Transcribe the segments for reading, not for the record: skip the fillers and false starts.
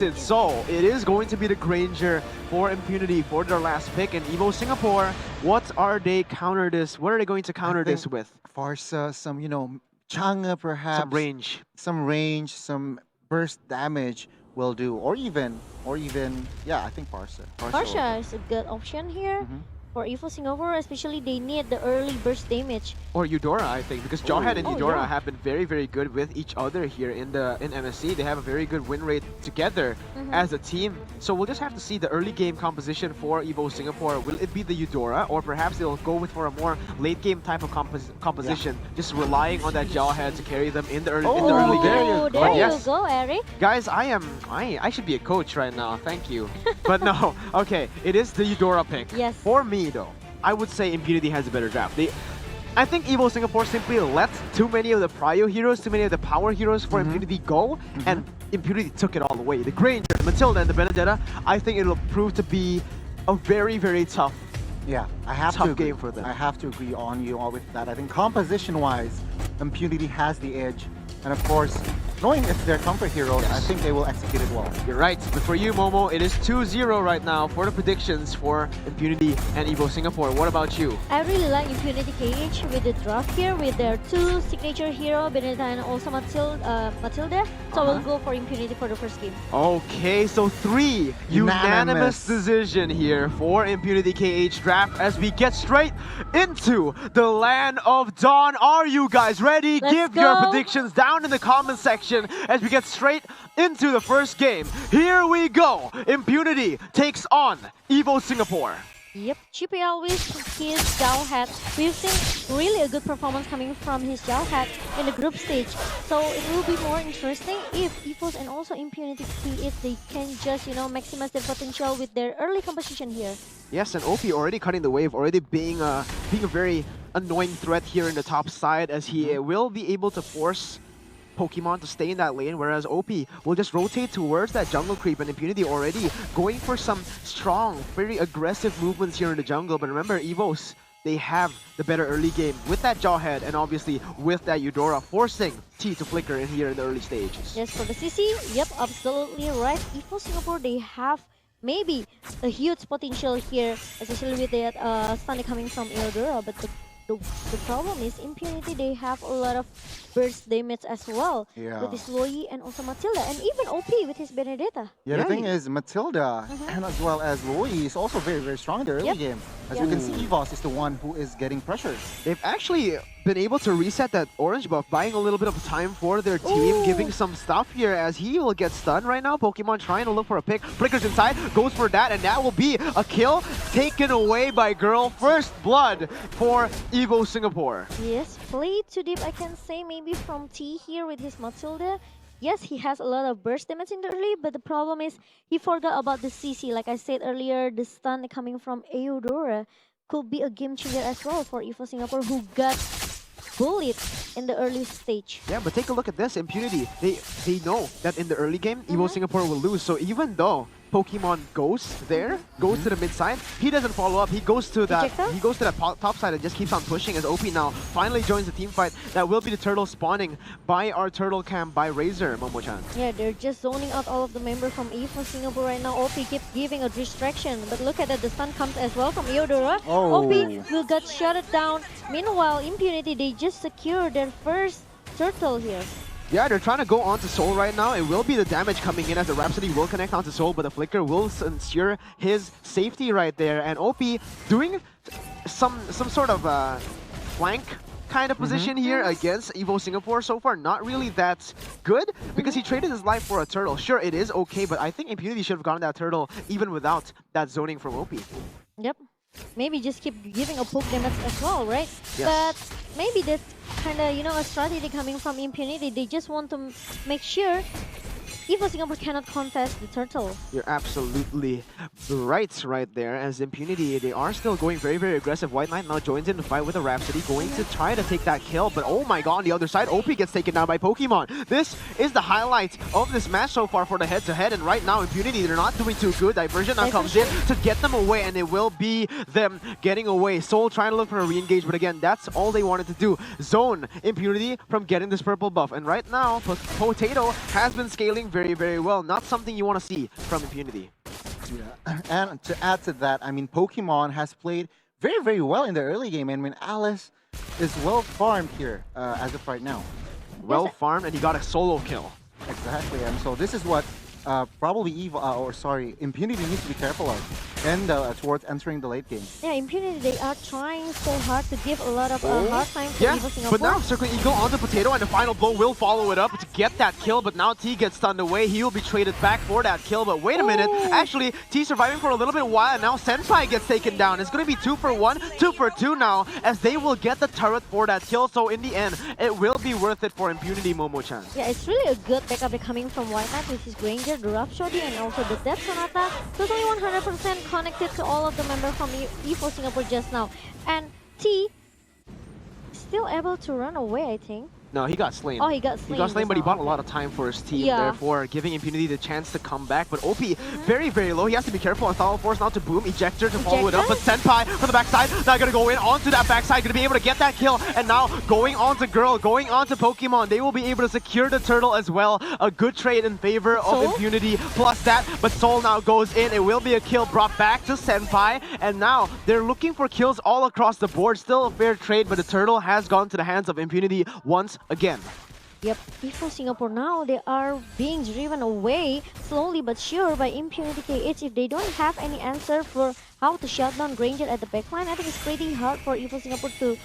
So it is going to be the Granger for Impunity for their last pick. And Evos Singapore, what are they counter this? What are they going to counter this with? Farsa, some, Chang'e perhaps. Some range. Some burst damage will do. Or even, yeah, I think Farsa. Farsa is a good option here. For Evos Singapore, especially they need the early burst damage. Or Eudora, I think, because Jawhead and Eudora have been very, very good with each other here in MSC. They have a very good win rate together as a team. So we'll just have to see the early game composition for Evos Singapore. Will it be the Eudora, or perhaps they'll go for a more late game type of composition, just relying on that Jawhead to carry them in the early game. There you go, Eric. Guys, I should be a coach right now. Thank you. But no, okay, it is the Eudora pick. Yes. For me, though, I would say Impunity has a better draft. I think Evos Singapore simply let too many of the prio heroes, too many of the power heroes for Impunity go, and Impunity took it all away. The Granger, the Matilda, and the Benedetta, I think it'll prove to be a very, very tough game for them. I have to agree on you all with that. I think composition-wise, Impunity has the edge. And of course, knowing it's their comfort heroes, I think they will execute it well. You're right. But for you, Momo, it is 2-0 right now for the predictions for Impunity and Evos Singapore. What about you? I really like Impunity KH with the draft here with their two signature hero, Benedetta and also Matilda. So we'll go for Impunity for the first game. Okay, so 3 unanimous decision here for Impunity KH draft as we get straight into the Land of Dawn. Are you guys ready? Give your predictions down in the comment section as we get straight into the first game. Here we go. Impunity takes on Evos Singapore. Yep, GPL with his Jawhead. We've seen really a good performance coming from his Jawhead in the group stage. So it will be more interesting if Evos and also Impunity if they can just, maximize their potential with their early composition here. Yes, and OP already cutting the wave, already being a very annoying threat here in the top side, as he will be able to force Pokemon to stay in that lane, whereas OP will just rotate towards that jungle creep, and Impunity already going for some strong, very aggressive movements here in the jungle. But remember, Evos, they have the better early game with that Jawhead and obviously with that Eudora, forcing T to flicker in here in the early stages. Yes, for the CC, yep, absolutely right. Evos Singapore, they have maybe a huge potential here, especially with that stun coming from Eudora, but the problem is Impunity, they have a lot of burst damage as well with his Loi and also Matilda, and even OP with his Benedetta. Yeah, the thing is Matilda and as well as Loi is also very, very strong in the early game. As we can see, Evos is the one who is getting pressured. They've actually been able to reset that orange buff, buying a little bit of time for their team, giving some stuff here as he will get stunned right now. Pokemon trying to look for a pick, flickers inside, goes for that, and that will be a kill taken away by Girl. First blood for Evos Singapore. Yes, play too deep, I can say, maybe from T here with his Matilda. Yes, he has a lot of burst damage in the early, but the problem is he forgot about the CC. Like I said earlier, the stun coming from Eudora could be a game changer as well for Evos Singapore, who got bullied in the early stage. Yeah, but take a look at this. Impunity, they know that in the early game, Evos Singapore will lose. So even though Pokemon goes to the mid side, he doesn't follow up. He goes to that top side and just keeps on pushing as OP now finally joins the team fight. That will be the turtle spawning by our turtle camp by Razor, Momo-chan. Yeah, they're just zoning out all of the members from Evos Singapore right now. OP keeps giving a distraction, but look at that, the stun comes as well from Eudora. OP will get shut down. Meanwhile, Impunity, they just secured their first turtle here. Yeah, they're trying to go onto Soul right now. It will be the damage coming in as the Rhapsody will connect onto Soul, but the Flicker will ensure his safety right there. And OP doing some sort of flank kind of position here against Evos Singapore. So far, not really that good because he traded his life for a turtle. Sure, it is okay, but I think Impunity should have gotten that turtle even without that zoning from OP. Yep. Maybe just keep giving a poke damage as well, right? Yes. But maybe that's kind of, a strategy coming from Impunity. They just want to make sure Evos Singapore cannot contest the turtle. You're absolutely right there. As Impunity, they are still going very, very aggressive. White Knight now joins in the fight with a Rhapsody, going to try to take that kill. But oh my god, on the other side, OP gets taken down by Pokemon. This is the highlight of this match so far for the head-to-head. And right now, Impunity, they're not doing too good. Diversion now comes in to get them away, and it will be them getting away. Soul trying to look for a re-engage, but again, that's all they wanted to do. Zone Impunity from getting this purple buff. And right now, Potato has been scaling very very, very well. Not something you want to see from Impunity. Yeah. And to add to that, I mean, Pokemon has played very, very well in the early game. And when Alice is well farmed here as of right now. Well farmed, and he got a solo kill. Exactly. And so this is what probably Impunity needs to be careful of. And towards entering the late game. Yeah, Impunity, they are trying so hard to give a lot of hard time to Evos Singapore. But now Circling Eagle onto Potato, and the final blow will follow it up to get that kill, but now T gets stunned away. He will be traded back for that kill, but wait a minute. Actually, T surviving for a little bit while, and now Senpai gets taken down. It's going to be 2 for 1, 2 for 2 now, as they will get the turret for that kill. So in the end, it will be worth it for Impunity, Momo-chan. Yeah, it's really a good backup coming from White Knight with his Granger, the Rough Shoddy, and also the Death Sonata. Totally 100% connected to all of the members from Evos Singapore just now. And T still able to run away, I think. No, he got slain. Oh, he got slain. He got slain, but he bought a lot of Okay. time for his team, Yeah. therefore giving Impunity the chance to come back. But OP, very, very low. He has to be careful on Thallow Force, now to Boom, Ejector to follow it up. But Senpai from the backside, now gonna go in onto that backside, gonna be able to get that kill. And now going on to Girl, going on to Pokemon, they will be able to secure the turtle as well. A good trade in favor of Impunity, plus that. But Soul now goes in. It will be a kill brought back to Senpai. And now they're looking for kills all across the board. Still a fair trade, but the turtle has gone to the hands of Impunity once again. Yep, Evos Singapore now, they are being driven away slowly but sure by Impunity KH. If they don't have any answer for how to shut down Granger at the backline, I think it's pretty hard for Evos Singapore to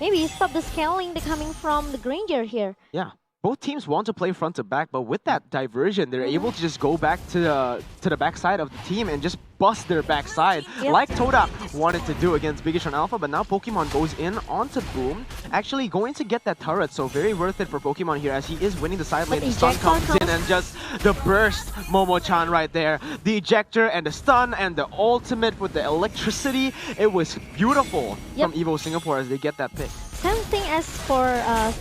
maybe stop the scaling coming from the Granger here. Yeah. Both teams want to play front to back, but with that diversion, they're able to just go back to the backside of the team and just bust their backside, like Todak wanted to do against Bigetron Alpha. But now Pokemon goes in onto Boom, actually going to get that turret, so very worth it for Pokemon here as he is winning the side lane. The stun comes in and just the burst, Momo-chan right there. The ejector and the stun and the ultimate with the electricity. It was beautiful from Evos Singapore as they get that pick. Same thing as for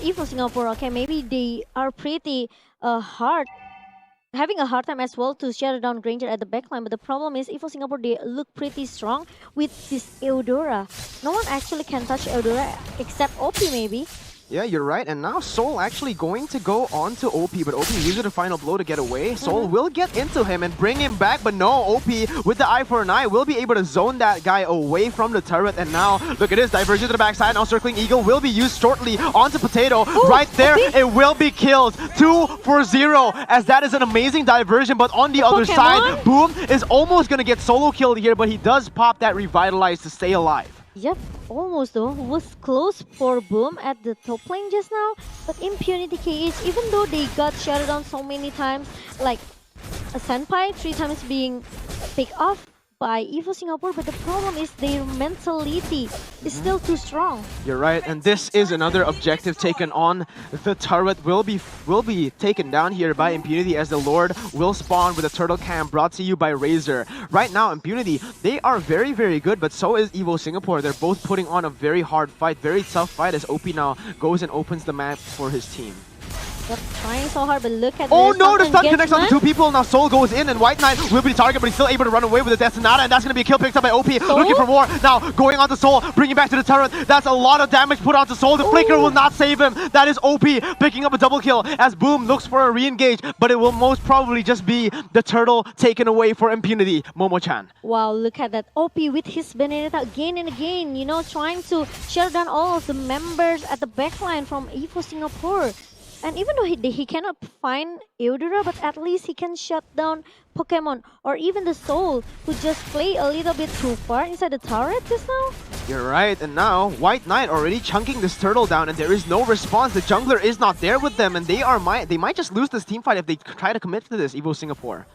Evos Singapore, okay, maybe they are pretty having a hard time as well to shut down Granger at the backline, but the problem is Evos Singapore, they look pretty strong with this Eudora. No one actually can touch Eudora except OP maybe. Yeah, you're right. And now Soul actually going to go on to OP, but OP uses the final blow to get away. Soul will get into him and bring him back, but no, OP with the eye for an eye will be able to zone that guy away from the turret. And now, look at this, diversion to the backside. Now Circling Eagle will be used shortly onto Potato. Right there, it will be killed. 2 for 0, as that is an amazing diversion. But on the other side, Boom is almost going to get solo killed here, but he does pop that Revitalize to stay alive. Yep, almost though. Was close for Boom at the top lane just now. But Impunity KH, even though they got shut down so many times, like a Senpai 3 times being picked off by Evos Singapore, but the problem is their mentality is still too strong. You're right, and this is another objective taken on. The turret will be taken down here by Impunity as the Lord will spawn with a turtle cam brought to you by Razor. Right now, Impunity, they are very, very good, but so is Evos Singapore. They're both putting on a very hard fight, very tough fight as OP now goes and opens the map for his team. Yep, trying so hard, but look at oh this. No, the stun connects on the 2 people. Now Soul goes in and White Knight will be the target, but he's still able to run away with the Death Sonata, and that's going to be a kill picked up by OP. Looking for more. Now going on to Soul, bringing back to the turret. That's a lot of damage put onto Soul. The Flicker will not save him. That is OP picking up a double kill as Boom looks for a re-engage, but it will most probably just be the turtle taken away for Impunity. Momo-chan. Wow, look at that. OP with his Benedetta again and again, you know, trying to shut down all of the members at the backline from Evos Singapore. And even though he cannot find Eudora, but at least he can shut down Pokemon or even the Soul, who just play a little bit too far inside the turret just now. You're right, and now White Knight already chunking this turtle down, and there is no response. The jungler is not there with them, and they might just lose this team fight if they try to commit to this, Evo Singapore.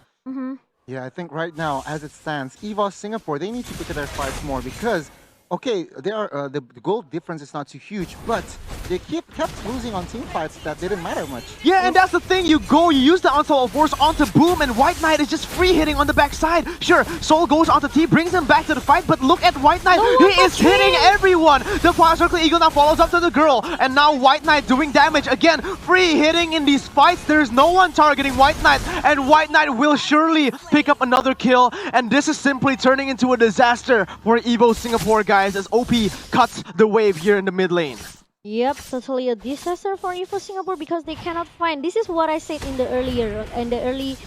Yeah, I think right now, as it stands, Evos Singapore, they need to pick their fights more because, okay, they are the goal difference is not too huge, but they kept losing on team fights that didn't matter much. Yeah, and that's the thing. You use the onslaught force onto Boom, and White Knight is just free hitting on the backside. Sure, Soul goes onto T, brings him back to the fight, but look at White Knight. He is hitting everyone. The Circling Eagle now follows up to the girl, and now White Knight doing damage again. Free hitting in these fights. There's no one targeting White Knight, and White Knight will surely pick up another kill. And this is simply turning into a disaster for Evo Singapore, guys, as OP cuts the wave here in the mid lane. Yep, totally a disaster for Evos Singapore because they cannot find. This is what I said in the early,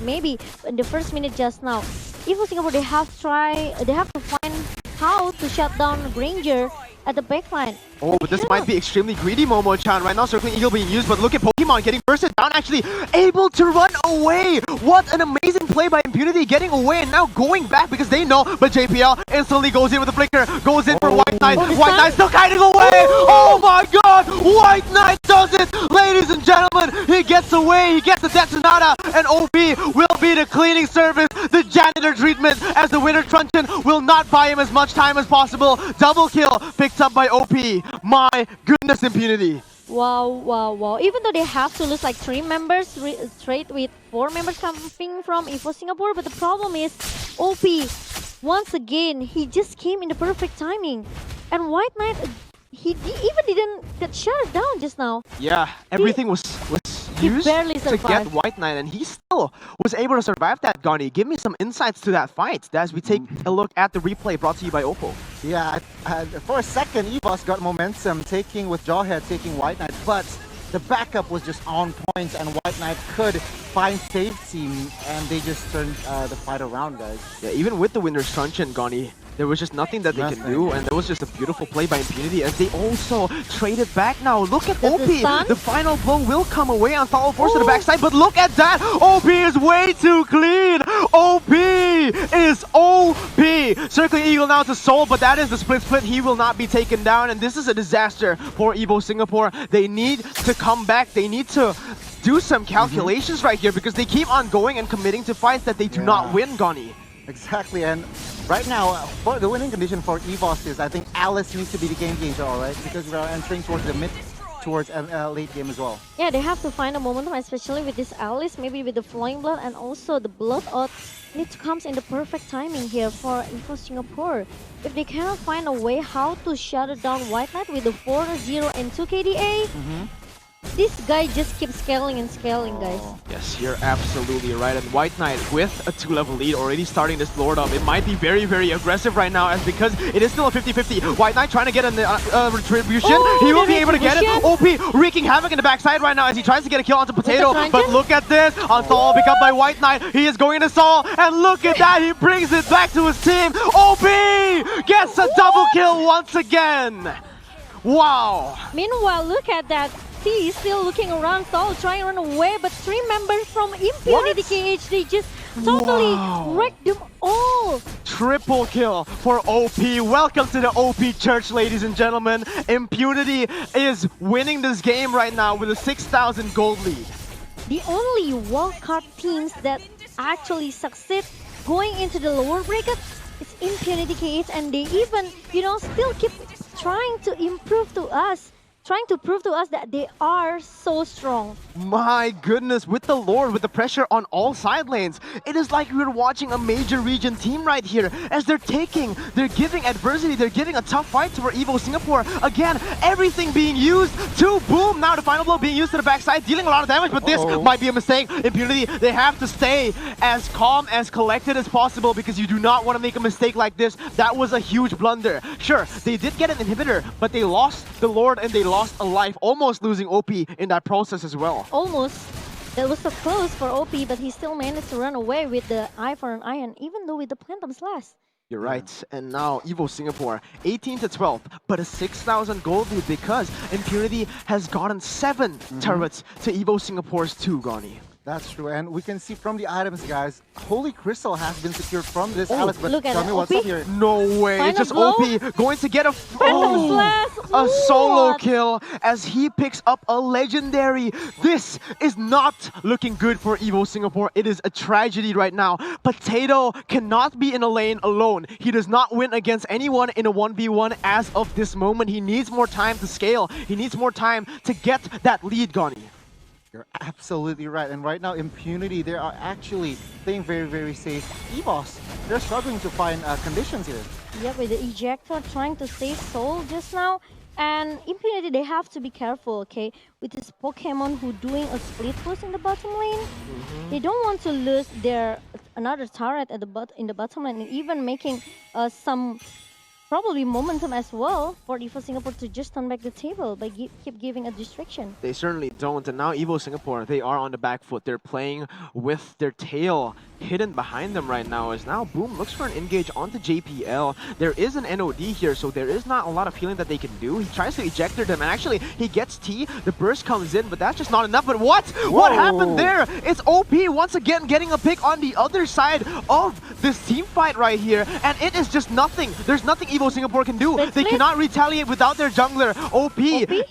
maybe in the first minute just now. Evos Singapore they have to find how to shut down Granger at the backline. Oh, but this might be extremely greedy, Momo-chan. Right now, Circling Eagle being used, but look at Pokemon getting bursted down, actually able to run away. What an amazing play by Impunity, getting away and now going back because they know, but JPL instantly goes in with the flicker, goes in for White Knight. White Knight still kiting away. Oh my god, White Knight does it. Ladies and gentlemen, he gets away, he gets the Detonata, and OP will be the cleaning service, the janitor treatment, as the winner Truncheon will not buy him as much time as possible. Double kill picked up by OP. My goodness, Impunity. Wow, wow, wow. Even though they have to lose like 3 members straight with 4 members coming from Evos Singapore, but the problem is OP, once again, he just came in the perfect timing. And White Knight, he even didn't get shut down just now. Yeah, everything was used barely to get survived. White Knight, and he still was able to survive that, Gani. Give me some insights to that fight as we take a look at the replay brought to you by Oppo. Yeah, for a second, Evos got momentum, taking with Jawhead, taking White Knight, but the backup was just on point, and White Knight could find safety, and they just turned the fight around, guys. Yeah, even with the winner's Truncheon, Gani, there was just nothing that they can do, and there was just a beautiful play by Impunity as they also traded back now. Look at OP, the final blow will come away on Follow Force to the backside, but look at that! OP is way too clean! OP is OP! Circling Eagle now to Soul, but that is the split, he will not be taken down, and this is a disaster for Evos Singapore. They need to come back, they need to do some calculations right here because they keep on going and committing to fights that they do not win, Gani. Exactly, and right now, for the winning condition for Evos is, I think Alice needs to be the game changer, alright? Because we are entering towards the late game as well. Yeah, they have to find a momentum, especially with this Alice, maybe with the Flowing Blood and also the Blood Out. It comes in the perfect timing here for Evos Singapore. If they cannot find a way how to shut it down White Knight with the 4-0 and 2 KDA, this guy just keeps scaling and scaling, guys. Yes, you're absolutely right. And White Knight with a 2-level lead already starting this Lord up. It might be very, very aggressive right now as because it is still a 50-50. White Knight trying to get a retribution. He will be able to get it. OP wreaking havoc in the backside right now as he tries to get a kill onto Potato. But look at this. On Saul picked up by White Knight. He is going to Saul. And look at that. He brings it back to his team. OP gets a double kill once again. Wow. Meanwhile, look at that. He's still looking around, Saul trying to run away, but 3 members from Impunity KH, they just totally wrecked them all. Triple kill for OP. Welcome to the OP Church, ladies and gentlemen. Impunity is winning this game right now with a 6,000 gold lead. The only wildcard teams that actually succeed going into the lower bracket is Impunity KH, and they even, still keep trying to improve to us. Trying to prove to us that they are so strong. My goodness, with the Lord, with the pressure on all side lanes, it is like we're watching a major region team right here as they're giving adversity, they're giving a tough fight to our Evos Singapore. Again, everything being used to boom. Now the final blow being used to the backside, dealing a lot of damage, but this might be a mistake. Impunity, they have to stay as calm, as collected as possible because you do not want to make a mistake like this. That was a huge blunder. Sure, they did get an inhibitor, but they lost the Lord and they lost a life, almost losing OP in that process as well. Almost. That was so close for OP, but he still managed to run away with the eye for an iron, even though with the Phantom Slash. You're right. And now Evos Singapore, 18-12, but a 6,000 gold lead because Impunity has gotten 7 turrets to Evos Singapore's 2, Gani. That's true, and we can see from the items, guys, Holy Crystal has been secured from this Alice, but look at tell me what's up here. No way, Final it's just blow? OP going to get a solo kill as he picks up a legendary. This is not looking good for Evos Singapore. It is a tragedy right now. Potato cannot be in a lane alone. He does not win against anyone in a 1v1 as of this moment. He needs more time to scale. He needs more time to get that lead, Gani. You're absolutely right, and right now Impunity, they are actually playing very, very safe. Evos, they're struggling to find conditions here. Yeah, with the ejector trying to save Soul just now. And Impunity, they have to be careful, okay? With this Pokemon who doing a split push in the bottom lane. They don't want to lose their another turret at the in the bottom lane, and even making some probably momentum as well for Evos Singapore to just turn back the table by keep giving a distraction. They certainly don't. And now Evo Singapore, they are on the back foot. They're playing with their tail hidden behind them right now, as now Boom looks for an engage onto JPL. There is an NOD here, so there is not a lot of healing that they can do. He tries to eject them, and actually he gets T. The burst comes in, but that's just not enough. But what? What happened there? It's OP once again getting a pick on the other side of this team fight right here, and it is just nothing. There's nothing Evo Singapore can do. They cannot retaliate without their jungler. OP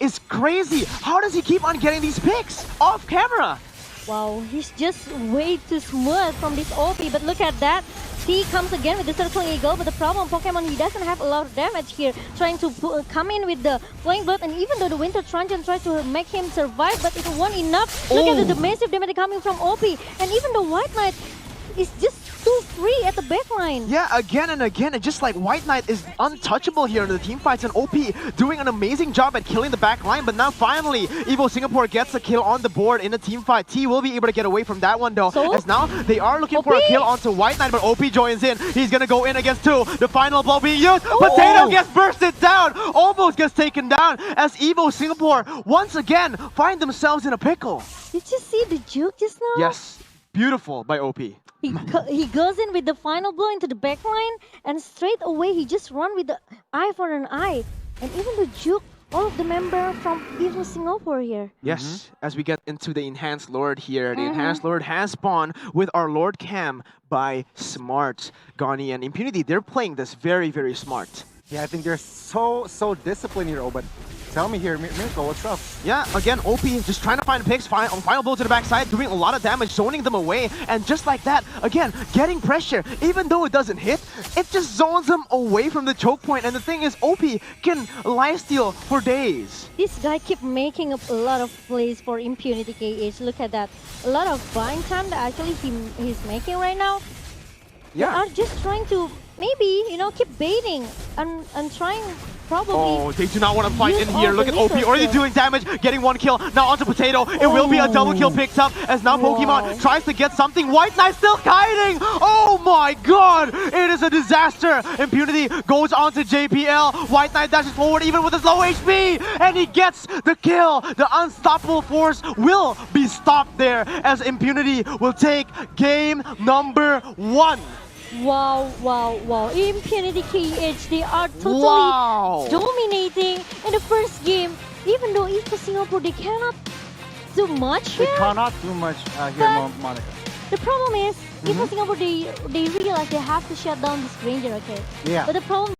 is crazy. How does he keep on getting these picks off camera? Wow, he's just way too smooth from this OP, but look at that. He comes again with the circling eagle, but the problem, Pokemon, he doesn't have a lot of damage here, trying to come in with the Flame Blood, and even though the Winter Truncheon tried to make him survive, but it wasn't enough. Look at the massive damage coming from OP, and even the White Knight is just too free at the backline. Yeah, again and again, it's just like White Knight is untouchable here in the team fights, and OP doing an amazing job at killing the back line, but now finally Evo Singapore gets a kill on the board in the team fight. T will be able to get away from that one though, as now they are looking for a kill onto White Knight, but OP joins in. He's gonna go in against two. The final blow being used. Potato gets bursted down, almost gets taken down, as Evo Singapore once again find themselves in a pickle. Did you see the juke just now? Yes, beautiful by OP. He goes in with the final blow into the backline, and straight away he just run with the eye for an eye. And even the juke, all of the member from Evo Singapore here. Yes, as we get into the Enhanced Lord here, the Enhanced Lord has spawned with our Lord Cam by Smart. Gani and Impunity, they're playing this very, very smart. Yeah, I think they're so disciplined here, but tell me here, Mirko, what's up? Yeah, again, OP just trying to find picks, final blow to the backside, doing a lot of damage, zoning them away, and just like that, again, getting pressure. Even though it doesn't hit, it just zones them away from the choke point, and the thing is, OP can lifesteal for days. This guy keep making up a lot of plays for Impunity KH. Look at that. A lot of buying time that actually he's making right now. Yeah. They are just trying to maybe, keep baiting and trying probably. Oh, they do not want to fight in here. Look at OP resources. already doing damage, getting one kill. Now onto Potato. It will be a double kill picked up as now Pokemon tries to get something. White Knight still kiting. Oh my god, it is a disaster. Impunity goes onto JPL. White Knight dashes forward even with his low HP, and he gets the kill. The unstoppable force will be stopped there as Impunity will take game number 1. Wow. Impunity KH, they are totally dominating in the first game. Even though Evo Singapore, they cannot do much here. They cannot do much here, Monica. The problem is, Evo Singapore, they realize they have to shut down this Ranger, okay? Yeah. But the problem